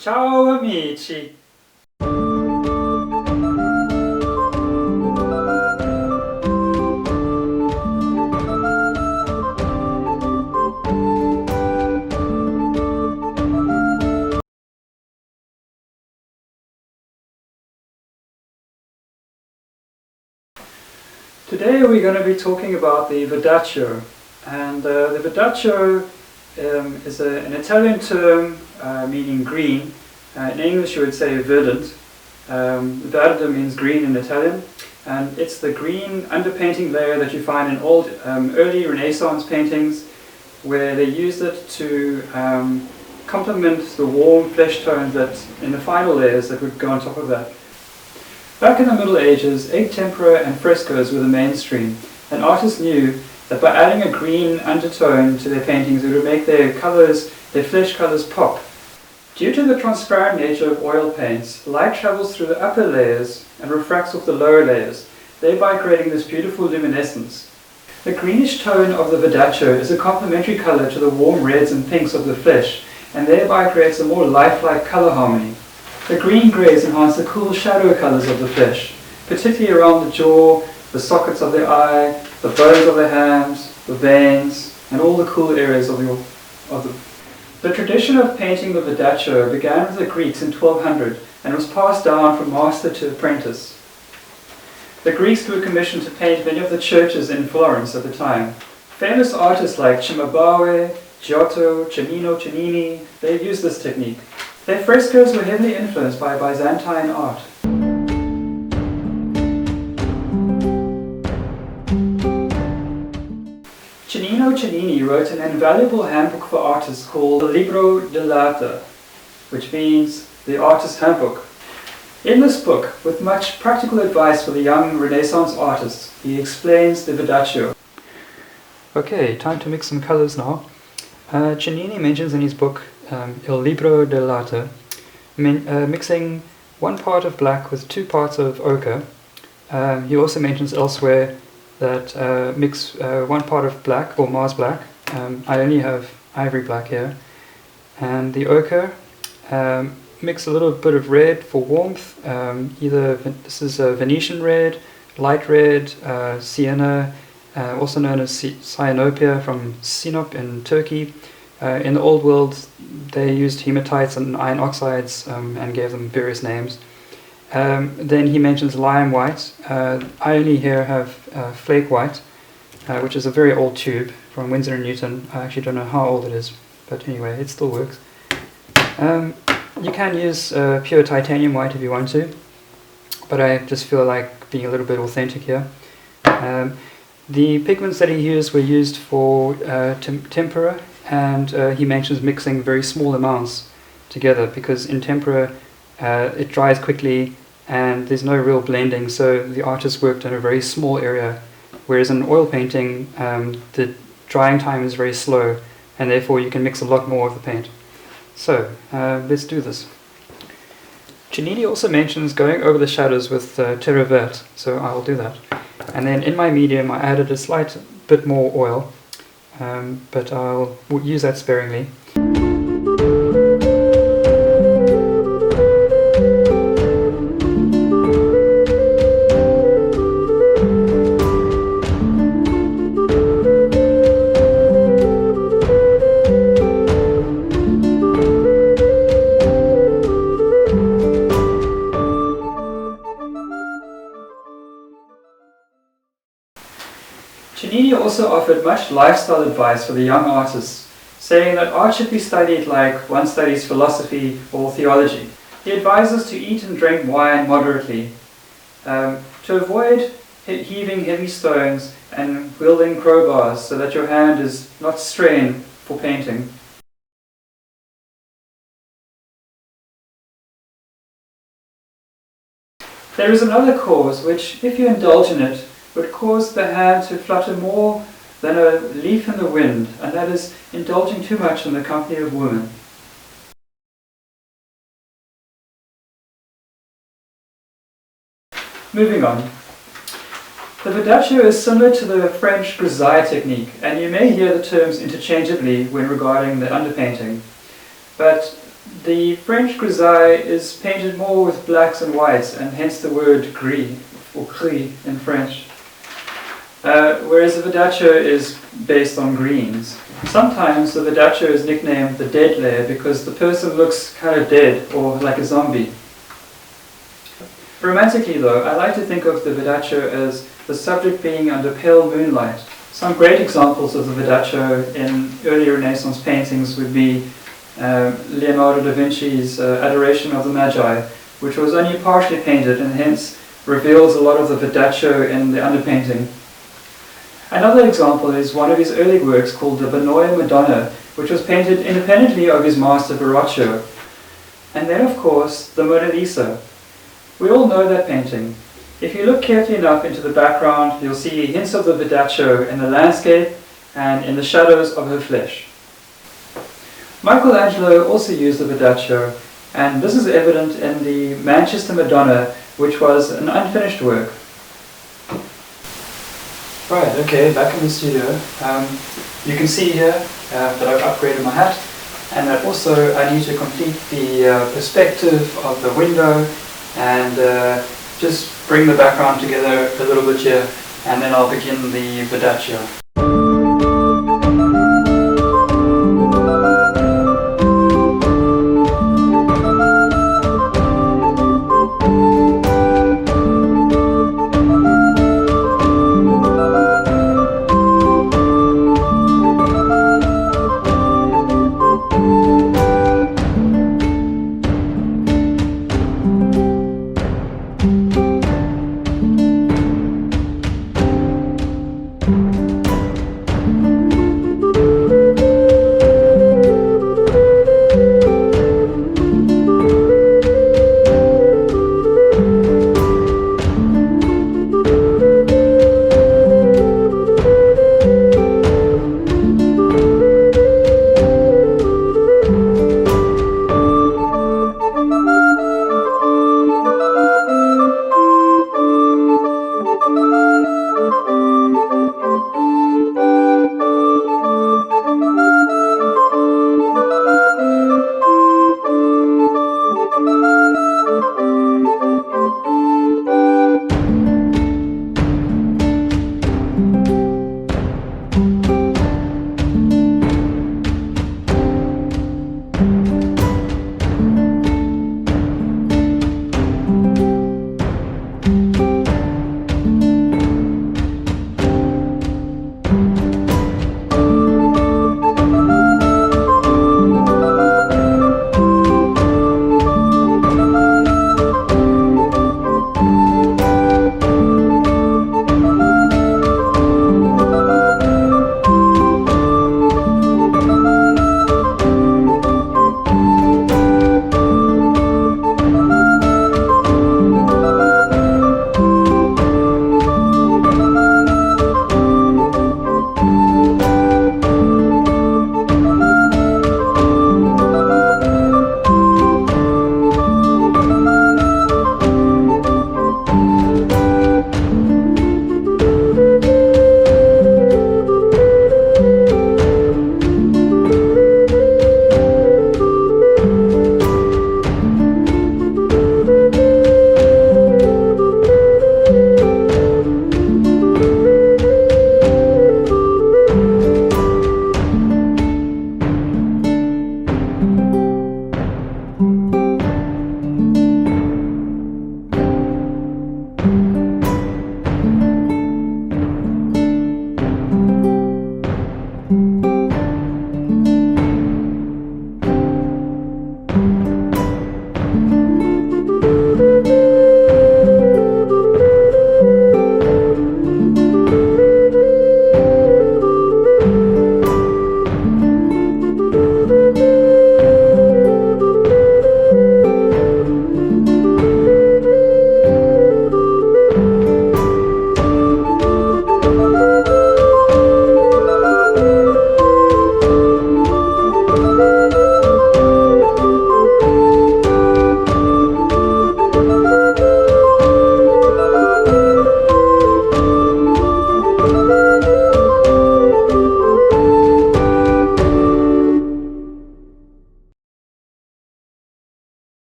Ciao amici! Today we're going to be talking about the Verdaccio, and the Verdaccio is an Italian term meaning green. In English you would say verdant. Verde means green in Italian, and it's the green underpainting layer that you find in old early Renaissance paintings, where they used it to complement the warm flesh tones that in the final layers that would go on top of that. Back in the Middle Ages, egg tempera and frescoes were the mainstream, and artists knew that by adding a green undertone to their paintings it would make their flesh colours pop. Due to the transparent nature of oil paints, light travels through the upper layers and refracts off the lower layers, thereby creating this beautiful luminescence. The greenish tone of the Verdaccio is a complementary colour to the warm reds and pinks of the flesh, and thereby creates a more lifelike colour harmony. The green greys enhance the cool shadow colours of the flesh, particularly around the jaw, the sockets of the eye, the bones of the hands, the veins, and all the cool areas of the. The tradition of painting the Verdaccio began with the Greeks in 1200 and was passed down from master to apprentice. The Greeks were commissioned to paint many of the churches in Florence at the time. Famous artists like Cimabue, Giotto, Cernnini, they used this technique. Their frescoes were heavily influenced by Byzantine art. Cernnini wrote an invaluable handbook for artists called the Libro dell'arte, which means the artist's handbook. In this book, with much practical advice for the young Renaissance artists, he explains the Verdaccio. Okay, time to mix some colors now. Cernnini mentions in his book Il Libro dell'arte mixing one part of black with 2 parts of ochre. He also mentions elsewhere that mix 1 part of black or Mars black. I only have ivory black here. And the ochre, mix a little bit of red for warmth. This is a Venetian red, light red, sienna, also known as cyanopia from Sinop in Turkey. In the old world they used hematites and iron oxides and gave them various names. Then he mentions lime white. I only here have flake white, which is a very old tube from Winsor & Newton. I actually don't know how old it is, but anyway, it still works. You can use pure titanium white if you want to, but I just feel like being a little bit authentic here. The pigments that he used were used for tempera, and he mentions mixing very small amounts together because in tempera it dries quickly and there's no real blending, so the artist worked in a very small area, whereas in oil painting the drying time is very slow and therefore you can mix a lot more of the paint. So let's do this. Cernnini also mentions going over the shadows with terre verte, so I will do that. And then in my medium I added a slight bit more oil, but I'll use that sparingly. Cernnini also offered much lifestyle advice for the young artists, saying that art should be studied like one studies philosophy or theology. He advises to eat and drink wine moderately, to avoid heaving heavy stones and wielding crowbars so that your hand is not strained for painting. There is another cause which, if you indulge in it, would cause the hand to flutter more than a leaf in the wind, and that is indulging too much in the company of women. Moving on. The Verdaccio is similar to the French grisaille technique, and you may hear the terms interchangeably when regarding the underpainting. But The French grisaille is painted more with blacks and whites, and hence the word gris, or gris in French. Whereas the Verdaccio is based on greens. Sometimes the Verdaccio is nicknamed the dead layer because the person looks kind of dead or like a zombie. Romantically though, I like to think of the Verdaccio as the subject being under pale moonlight. Some great examples of the Verdaccio in early Renaissance paintings would be Leonardo da Vinci's Adoration of the Magi, which was only partially painted and hence reveals a lot of the Verdaccio in the underpainting. Another example is one of his early works called the Vinoia Madonna, which was painted independently of his master Verdaccio. And then of course the Mona Lisa. We all know that painting. If you look carefully enough into the background, you'll see hints of the Verdaccio in the landscape and in the shadows of her flesh. Michelangelo also used the Verdaccio, and this is evident in the Manchester Madonna, which was an unfinished work. Right, okay, back in the studio. You can see here that I've upgraded my hat, and that also I need to complete the perspective of the window and just bring the background together a little bit here, and then I'll begin the Verdaccio.